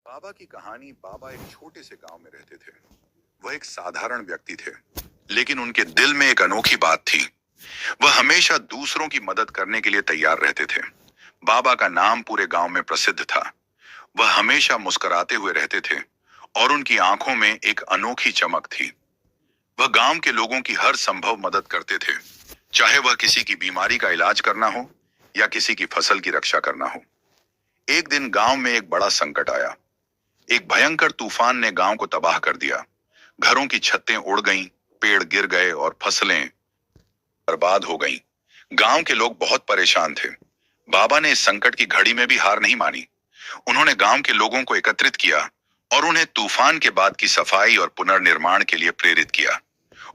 बाबा की कहानी। बाबा एक छोटे से गांव में रहते थे। वह एक साधारण व्यक्ति थे, लेकिन उनके दिल में एक अनोखी बात थी। वह हमेशा दूसरों की मदद करने के लिए तैयार रहते थे। बाबा का नाम पूरे गांव में प्रसिद्ध था। वह हमेशा मुस्कुराते हुए रहते थे और उनकी आंखों में एक अनोखी चमक थी। वह गांव के लोगों की हर संभव मदद करते थे, चाहे वह किसी की बीमारी का इलाज करना हो या किसी की फसल की रक्षा करना हो। एक दिन गांव में एक बड़ा संकट आया। एक भयंकर तूफान ने गांव को तबाह कर दिया। घरों की छतें उड़ गईं, पेड़ गिर गए और फसलें बर्बाद हो गईं। गांव के लोग बहुत परेशान थे। बाबा ने इस संकट की घड़ी में भी हार नहीं मानी। उन्होंने गांव के लोगों को एकत्रित किया और उन्हें तूफान के बाद की सफाई और पुनर्निर्माण के लिए प्रेरित किया।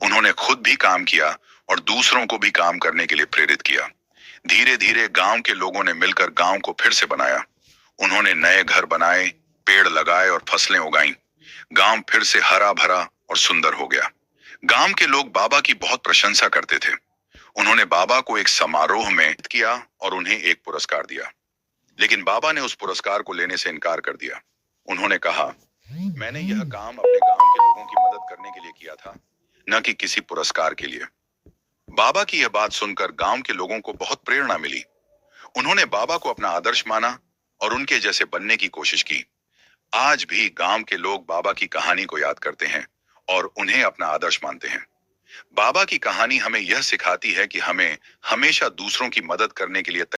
उन्होंने खुद भी काम किया और दूसरों को भी काम करने के लिए प्रेरित किया। धीरे धीरे गांव के लोगों ने मिलकर गांव को फिर से बनाया। उन्होंने नए घर बनाए, पेड़ लगाए और फसलें उगाईं। गांव फिर से हरा भरा और सुंदर हो गया। गांव के लोग बाबा की बहुत प्रशंसा करते थे। उन्होंने बाबा को एक समारोह में किया और उन्हें एक पुरस्कार दिया। लेकिन बाबा ने उस पुरस्कार को लेने से इनकार कर दिया। उन्होंने कहा, मैंने यह काम अपने गांव के लोगों की मदद करने के लिए किया था, न कि किसी पुरस्कार के लिए। बाबा की यह बात सुनकर गांव के लोगों को बहुत प्रेरणा मिली। उन्होंने बाबा को अपना आदर्श माना और उनके जैसे बनने की कोशिश की। आज भी गांव के लोग बाबा की कहानी को याद करते हैं और उन्हें अपना आदर्श मानते हैं। बाबा की कहानी हमें यह सिखाती है कि हमें हमेशा दूसरों की मदद करने के लिए